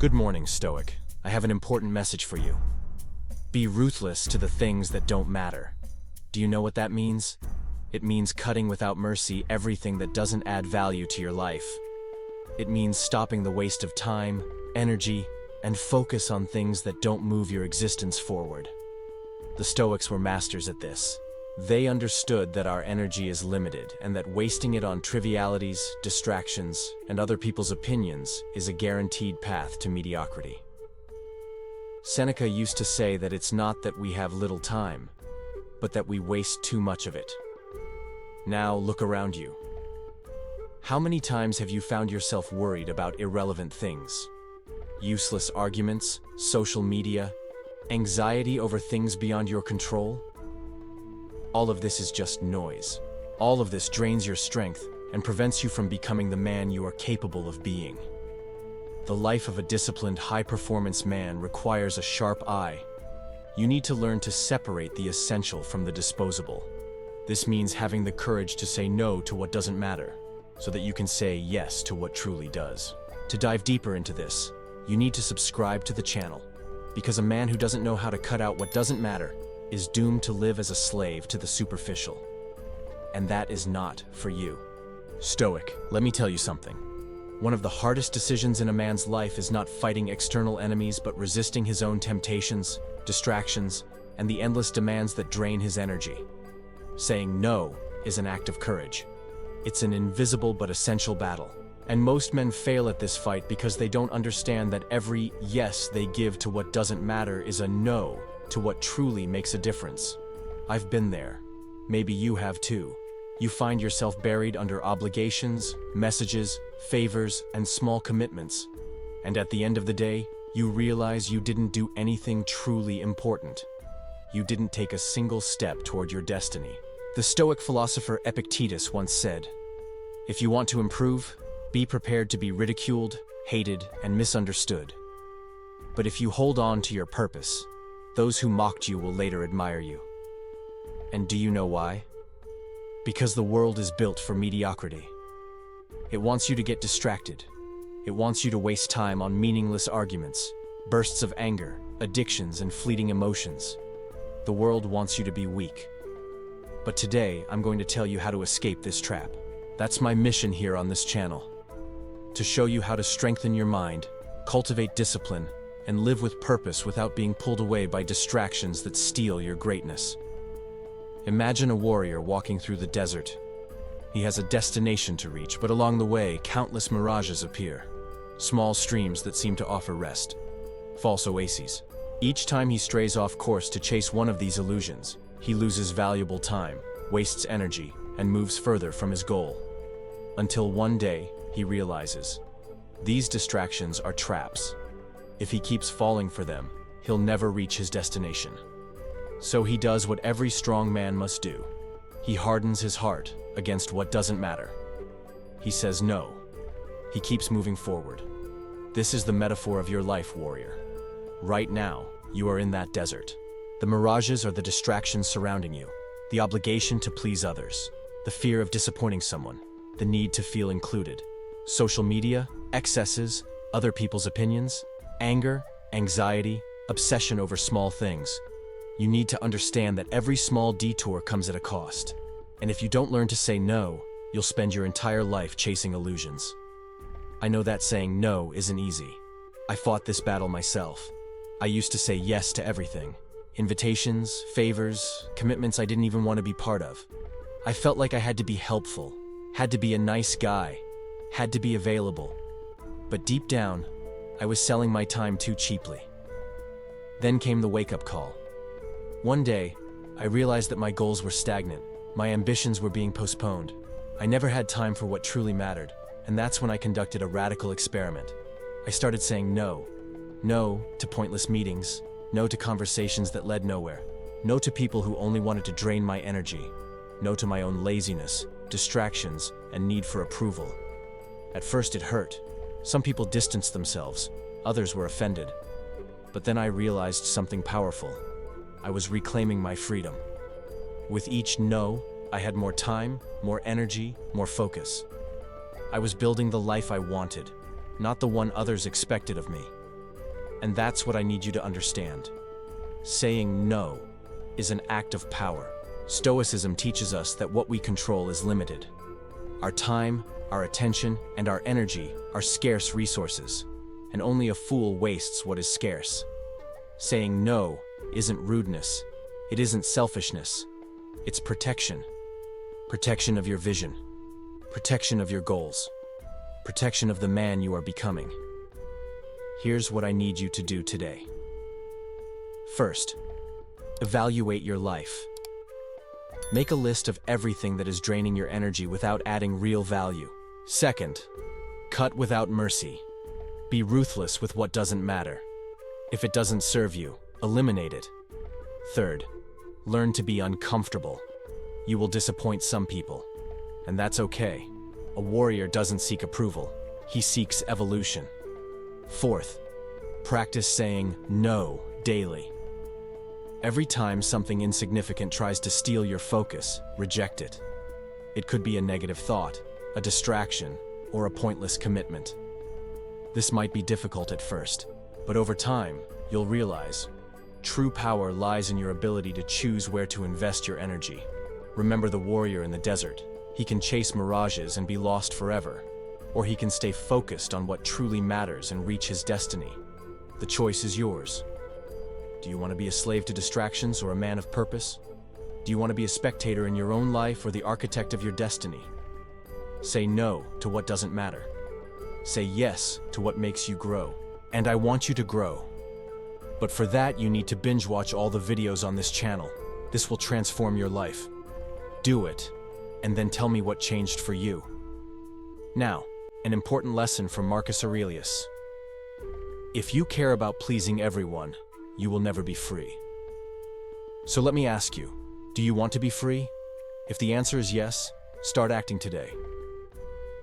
Good morning, Stoic. I have an important message for you. Be ruthless to the things that don't matter. Do you know what that means? It means cutting without mercy everything that doesn't add value to your life. It means stopping the waste of time, energy, and focus on things that don't move your existence forward. The Stoics were masters at this. They understood that our energy is limited and that wasting it on trivialities, distractions, and other people's opinions is a guaranteed path to mediocrity. Seneca used to say that it's not that we have little time, but that we waste too much of it. Now look around you. How many times have you found yourself worried about irrelevant things? Useless arguments, social media, anxiety over things beyond your control? All of this is just noise. All of this drains your strength and prevents you from becoming the man you are capable of being. The life of a disciplined, high-performance man requires a sharp eye. You need to learn to separate the essential from the disposable. This means having the courage to say no to what doesn't matter, so that you can say yes to what truly does. To dive deeper into this, you need to subscribe to the channel, because a man who doesn't know how to cut out what doesn't matter is doomed to live as a slave to the superficial. And that is not for you. Stoic, let me tell you something. One of the hardest decisions in a man's life is not fighting external enemies, but resisting his own temptations, distractions, and the endless demands that drain his energy. Saying no is an act of courage. It's an invisible but essential battle. And most men fail at this fight because they don't understand that every yes they give to what doesn't matter is a no to what truly makes a difference. I've been there. Maybe you have too. You find yourself buried under obligations, messages, favors, and small commitments. And at the end of the day, you realize you didn't do anything truly important. You didn't take a single step toward your destiny. The Stoic philosopher Epictetus once said, "If you want to improve, be prepared to be ridiculed, hated, and misunderstood. But if you hold on to your purpose, those who mocked you will later admire you." And do you know why? Because the world is built for mediocrity. It wants you to get distracted. It wants you to waste time on meaningless arguments, bursts of anger, addictions, and fleeting emotions. The world wants you to be weak. But today, I'm going to tell you how to escape this trap. That's my mission here on this channel. To show you how to strengthen your mind, cultivate discipline, and live with purpose without being pulled away by distractions that steal your greatness. Imagine a warrior walking through the desert. He has a destination to reach, but along the way, countless mirages appear. Small streams that seem to offer rest. False oases. Each time he strays off course to chase one of these illusions, he loses valuable time, wastes energy, and moves further from his goal. Until one day, he realizes, these distractions are traps. If he keeps falling for them, he'll never reach his destination. So he does what every strong man must do. He hardens his heart against what doesn't matter. He says no. He keeps moving forward. This is the metaphor of your life, warrior. Right now, you are in that desert. The mirages are the distractions surrounding you, the obligation to please others, the fear of disappointing someone, the need to feel included. Social media, excesses, other people's opinions, anger, anxiety, obsession over small things. You need to understand that every small detour comes at a cost. And if you don't learn to say no, you'll spend your entire life chasing illusions. I know that saying no isn't easy. I fought this battle myself. I used to say yes to everything. Invitations, favors, commitments I didn't even want to be part of. I felt like I had to be helpful, had to be a nice guy, had to be available. But deep down, I was selling my time too cheaply. Then came the wake-up call. One day, I realized that my goals were stagnant. My ambitions were being postponed. I never had time for what truly mattered, and that's when I conducted a radical experiment. I started saying no. No to pointless meetings. No to conversations that led nowhere. No to people who only wanted to drain my energy. No to my own laziness, distractions, and need for approval. At first it hurt. Some people distanced themselves. Others were offended. But then I realized something powerful. I was reclaiming my freedom. With each no, I had more time, more energy, more focus. I was building the life I wanted, not the one others expected of me. And that's what I need you to understand. Saying no is an act of power. Stoicism teaches us that what we control is limited. Our time, our attention, and our energy are scarce resources, and only a fool wastes what is scarce. Saying no isn't rudeness, it isn't selfishness, it's protection. Protection of your vision, protection of your goals, protection of the man you are becoming. Here's what I need you to do today. First, evaluate your life. Make a list of everything that is draining your energy without adding real value. Second, cut without mercy. Be ruthless with what doesn't matter. If it doesn't serve you, eliminate it. Third, learn to be uncomfortable. You will disappoint some people, and that's okay. A warrior doesn't seek approval, he seeks evolution. Fourth, practice saying no daily. Every time something insignificant tries to steal your focus, reject it. It could be a negative thought, a distraction, or a pointless commitment. This might be difficult at first, but over time, you'll realize true power lies in your ability to choose where to invest your energy. Remember the warrior in the desert. He can chase mirages and be lost forever, or he can stay focused on what truly matters and reach his destiny. The choice is yours. Do you want to be a slave to distractions or a man of purpose? Do you want to be a spectator in your own life or the architect of your destiny? Say no to what doesn't matter. Say yes to what makes you grow. And I want you to grow. But for that, you need to binge watch all the videos on this channel. This will transform your life. Do it, and then tell me what changed for you. Now, an important lesson from Marcus Aurelius. If you care about pleasing everyone, you will never be free. So let me ask you, do you want to be free? If the answer is yes, start acting today.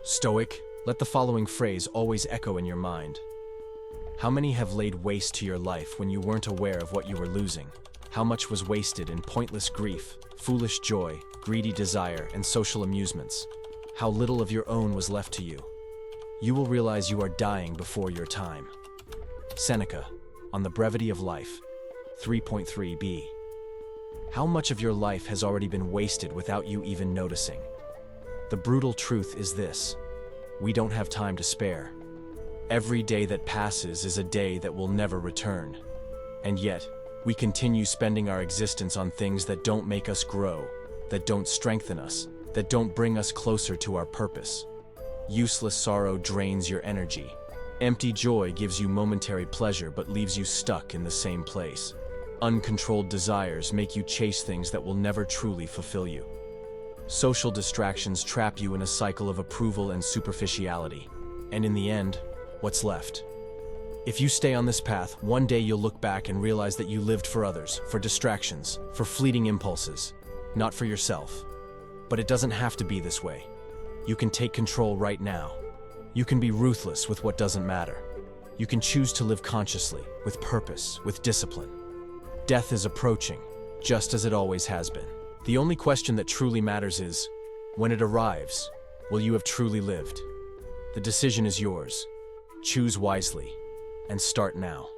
Stoic, let the following phrase always echo in your mind. How many have laid waste to your life when you weren't aware of what you were losing? How much was wasted in pointless grief, foolish joy, greedy desire, and social amusements? How little of your own was left to you? You will realize you are dying before your time. Seneca, on the brevity of life, 3.3b. How much of your life has already been wasted without you even noticing? The brutal truth is this: we don't have time to spare. Every day that passes is a day that will never return. And yet, we continue spending our existence on things that don't make us grow, that don't strengthen us, that don't bring us closer to our purpose. Useless sorrow drains your energy. Empty joy gives you momentary pleasure but leaves you stuck in the same place. Uncontrolled desires make you chase things that will never truly fulfill you. Social distractions trap you in a cycle of approval and superficiality. And in the end, what's left? If you stay on this path, one day you'll look back and realize that you lived for others, for distractions, for fleeting impulses, not for yourself. But it doesn't have to be this way. You can take control right now. You can be ruthless with what doesn't matter. You can choose to live consciously, with purpose, with discipline. Death is approaching, just as it always has been. The only question that truly matters is, when it arrives, will you have truly lived? The decision is yours. Choose wisely, and start now.